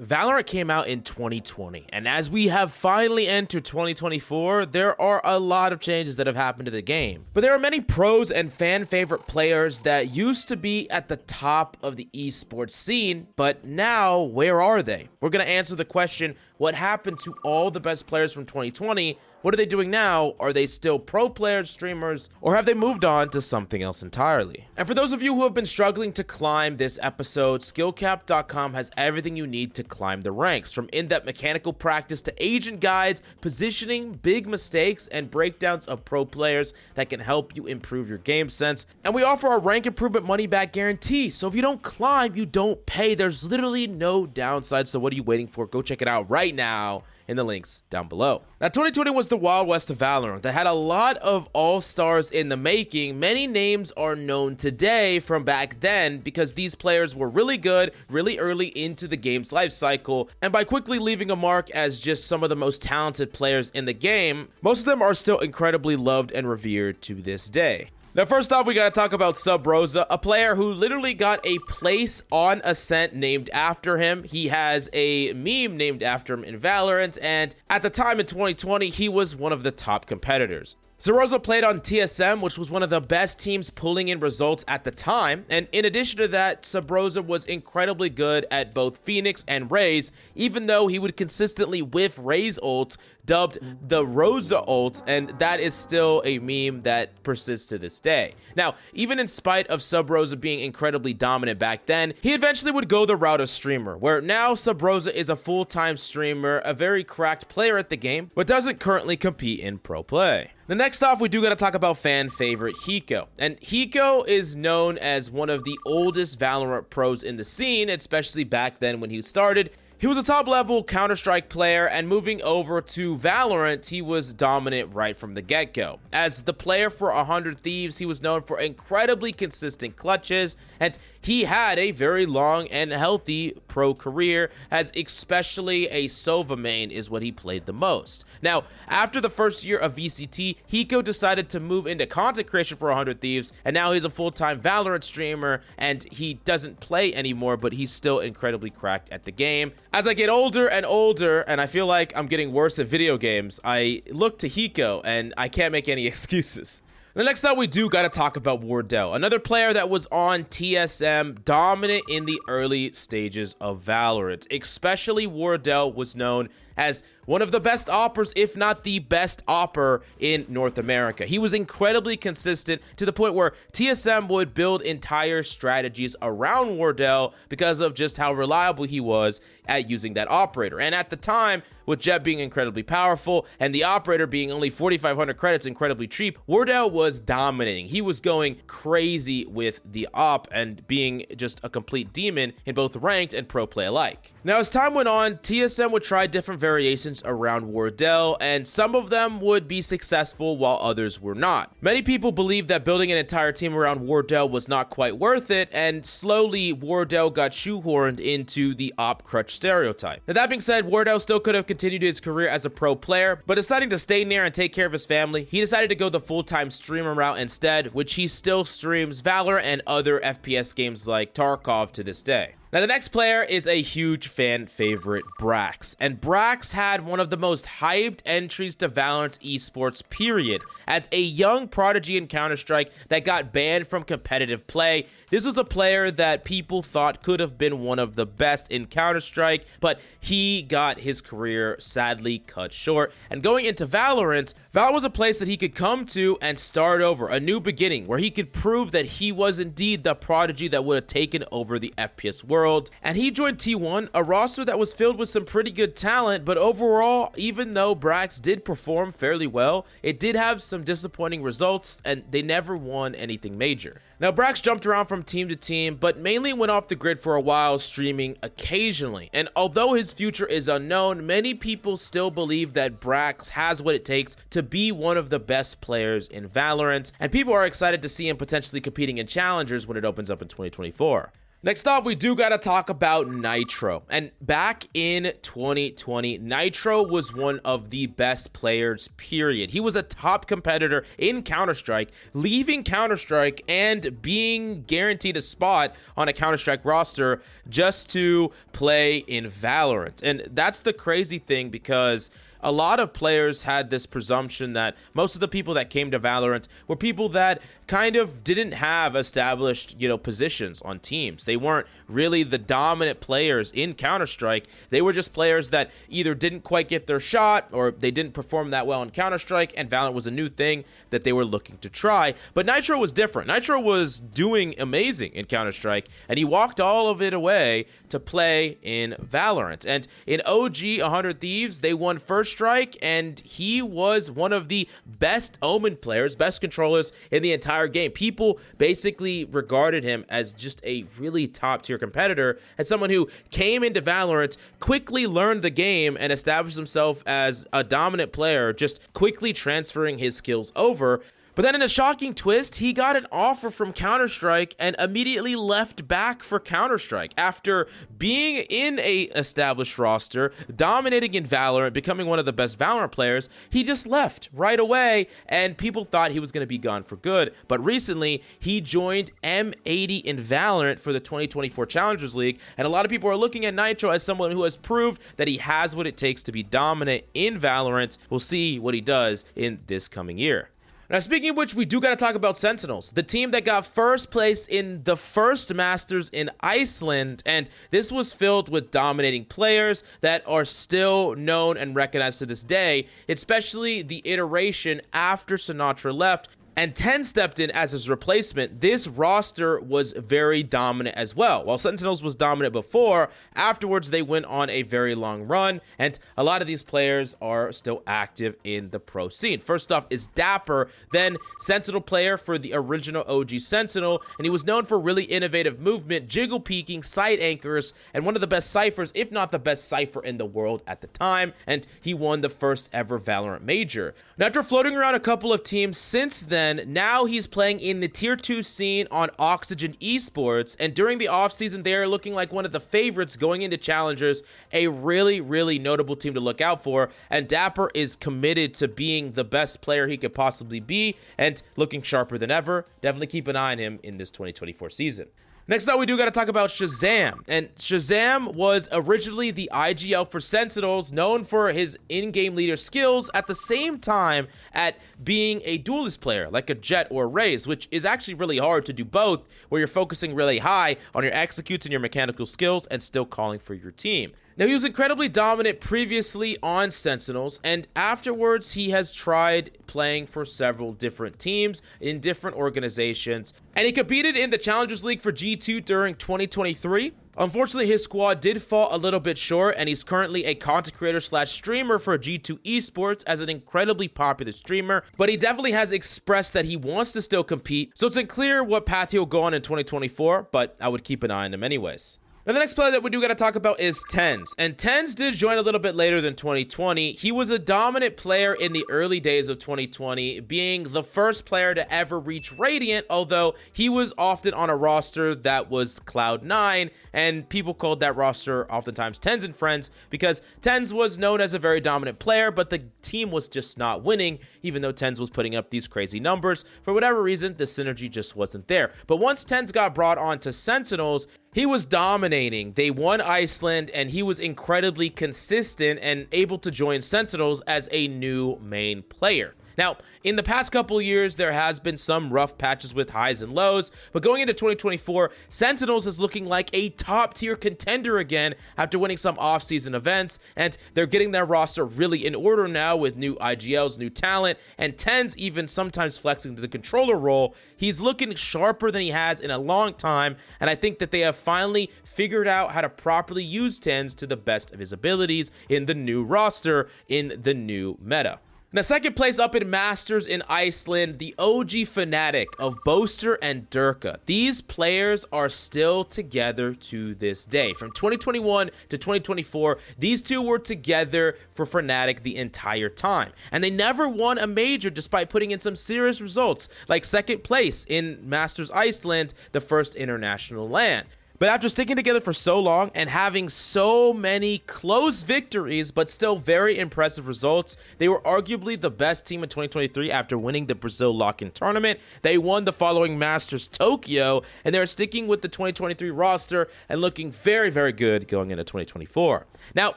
Valorant came out in 2020, and as we have finally entered 2024, there are a lot of changes that have happened to the game. But there are many pros and fan favorite players that used to be at the top of the esports scene, but now where are they? We're going to answer the question, what happened to all the best players from 2020? What are they doing now? Are they still pro players, streamers, or have they moved on to something else entirely? And for those of you who have been struggling to climb this episode, SkillCapped.com has everything you need to climb the ranks, from in-depth mechanical practice to agent guides, positioning, big mistakes, and breakdowns of pro players that can help you improve your game sense. And we offer our rank improvement money back guarantee, so if you don't climb, you don't pay. There's literally no downside, so what are you waiting for? Go check it out right now in the links down below. Now, 2020 was the Wild West of Valorant that had a lot of all-stars in the making. Many names are known today from back then because these players were really good, really early into the game's life cycle, and by quickly leaving a mark as just some of the most talented players in the game, most of them are still incredibly loved and revered to this day. Now, first off, we gotta talk about Subroza, a player who literally got a place on Ascent named after him. He has a meme named after him in Valorant, and at the time in 2020, he was one of the top competitors. Subroza played on TSM, which was one of the best teams pulling in results at the time, and in addition to that, Subroza was incredibly good at both Phoenix and Raze, even though he would consistently whiff Raze ults, dubbed the Rosa ult, and that is still a meme that persists to this day. Now, even in spite of Subroza being incredibly dominant back then, he eventually would go the route of streamer, where now Subroza is a full-time streamer, a very cracked player at the game, but doesn't currently compete in pro play. The next off, we do gotta talk about fan favorite Hiko. And Hiko is known as one of the oldest Valorant pros in the scene, especially back then when he started. He was a top-level Counter-Strike player, and moving over to Valorant, he was dominant right from the get-go. As the player for 100 Thieves, he was known for incredibly consistent clutches, and he had a very long and healthy pro career, as especially a Sova main is what he played the most. Now, after the first year of VCT, Hiko decided to move into content creation for 100 Thieves, and now he's a full-time Valorant streamer, and he doesn't play anymore, but he's still incredibly cracked at the game. As I get older and older, and I feel like I'm getting worse at video games, I look to Hiko, and I can't make any excuses. The next up, we do gotta talk about Wardell, another player that was on TSM, dominant in the early stages of Valorant. Especially Wardell was known as one of the best oppers, if not the best opper in North America. He was incredibly consistent to the point where TSM would build entire strategies around Wardell because of just how reliable he was at using that operator. And at the time, with Jet being incredibly powerful and the operator being only 4,500 credits, incredibly cheap, Wardell was dominating. He was going crazy with the op and being just a complete demon in both ranked and pro play alike. Now, as time went on, TSM would try different variations around Wardell, and some of them would be successful while others were not. Many people believed that building an entire team around Wardell was not quite worth it, and slowly Wardell got shoehorned into the op crutch stereotype. Now, that being said, Wardell still could have continued his career as a pro player, but deciding to stay near and take care of his family, he decided to go the full-time streamer route instead, which he still streams Valorant and other FPS games like Tarkov to this day. Now, the next player is a huge fan favorite, Brax. And Brax had one of the most hyped entries to Valorant esports, period. As a young prodigy in Counter-Strike that got banned from competitive play, this was a player that people thought could have been one of the best in Counter-Strike, but he got his career sadly cut short. And going into Valorant, Val was a place that he could come to and start over, a new beginning, where he could prove that he was indeed the prodigy that would have taken over the FPS world. And he joined T1, a roster that was filled with some pretty good talent, but overall, even though Brax did perform fairly well, it did have some disappointing results, and they never won anything major. Now, Brax jumped around from team to team, but mainly went off the grid for a while, streaming occasionally. And although his future is unknown, many people still believe that Brax has what it takes to be one of the best players in Valorant, and people are excited to see him potentially competing in challengers when it opens up in 2024. Next off, we do gotta talk about Nitro. And back in 2020, Nitro was one of the best players, period. He was a top competitor in Counter-Strike, leaving Counter-Strike and being guaranteed a spot on a Counter-Strike roster just to play in Valorant. And that's the crazy thing, because a lot of players had this presumption that most of the people that came to Valorant were people that kind of didn't have established, positions on teams. They weren't really the dominant players in Counter-Strike. They were just players that either didn't quite get their shot or they didn't perform that well in Counter-Strike, and Valorant was a new thing that they were looking to try. But Nitro was different. Nitro was doing amazing in Counter-Strike, and he walked all of it away to play in Valorant. And in OG 100 Thieves, they won first strike, and he was one of the best Omen players, best controllers in the entire game. People basically regarded him as just a really top tier competitor, as someone who came into Valorant, quickly learned the game, and established himself as a dominant player, just quickly transferring his skills over. But then in a shocking twist, he got an offer from Counter-Strike and immediately left back for Counter-Strike. After being in a established roster, dominating in Valorant, becoming one of the best Valorant players, he just left right away, and people thought he was going to be gone for good. But recently, he joined M80 in Valorant for the 2024 Challengers League, and a lot of people are looking at Nitro as someone who has proved that he has what it takes to be dominant in Valorant. We'll see what he does in this coming year. Now, speaking of which, we do got to talk about Sentinels, the team that got first place in the first Masters in Iceland, and this was filled with dominating players that are still known and recognized to this day, especially the iteration after Sinatra left and TenZ stepped in as his replacement. This roster was very dominant as well. While Sentinels was dominant before, afterwards they went on a very long run, and a lot of these players are still active in the pro scene. First off is Dapr, then Sentinel player for the original OG Sentinel, and he was known for really innovative movement, jiggle peeking, side anchors, and one of the best ciphers, if not the best cipher in the world at the time, and he won the first ever Valorant Major. Now, after floating around a couple of teams since then, now he's playing in the tier 2 scene on Oxygen Esports, and during the offseason they are looking like one of the favorites going into Challengers, a really, really notable team to look out for, and Dapr is committed to being the best player he could possibly be, and looking sharper than ever. Definitely keep an eye on him in this 2024 season. Next up, we do got to talk about Shazam. And Shazam was originally the IGL for Sentinels, known for his in-game leader skills, at the same time at being a duelist player, like a Jet or a Raze, which is actually really hard to do both, where you're focusing really high on your executes and your mechanical skills and still calling for your team. Now, he was incredibly dominant previously on Sentinels, and afterwards he has tried playing for several different teams in different organizations, and he competed in the Challengers League for G2 during 2023. Unfortunately, his squad did fall a little bit short, and he's currently a content creator / streamer for G2 Esports as an incredibly popular streamer, but he definitely has expressed that he wants to still compete, so it's unclear what path he'll go on in 2024, but I would keep an eye on him anyways. Now, the next player that we do got to talk about is TenZ. And TenZ did join a little bit later than 2020. He was a dominant player in the early days of 2020, being the first player to ever reach Radiant, although he was often on a roster that was Cloud9, and people called that roster oftentimes TenZ and Friends, because TenZ was known as a very dominant player, but the team was just not winning, even though TenZ was putting up these crazy numbers. For whatever reason, the synergy just wasn't there. But once TenZ got brought on to Sentinels, he was dominating. They won Iceland, and he was incredibly consistent and able to join Sentinels as a new main player. Now, in the past couple of years, there has been some rough patches with highs and lows, but going into 2024, Sentinels is looking like a top-tier contender again after winning some off-season events, and they're getting their roster really in order now with new IGLs, new talent, and TenZ even sometimes flexing to the controller role. He's looking sharper than he has in a long time, and I think that they have finally figured out how to properly use TenZ to the best of his abilities in the new roster, in the new meta. Now, second place up in Masters in Iceland, the OG Fnatic of Boaster and Derke. These players are still together to this day. From 2021 to 2024, these two were together for Fnatic the entire time. And they never won a major despite putting in some serious results, like second place in Masters Iceland, the first international LAN. But after sticking together for so long and having so many close victories, but still very impressive results, they were arguably the best team in 2023 after winning the Brazil lock-in tournament. They won the following Masters Tokyo, and they're sticking with the 2023 roster and looking very, very good going into 2024. Now,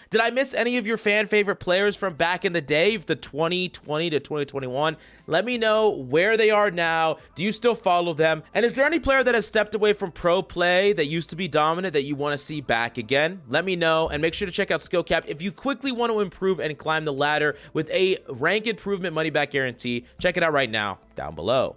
did I miss any of your fan favorite players from back in the day, the 2020 to 2021? Let me know where they are now. Do you still follow them? And is there any player that has stepped away from pro play that used to be dominant that you want to see back again? Let me know, and make sure to check out SkillCapped if you quickly want to improve and climb the ladder with a rank improvement money back guarantee. Check it out right now down below.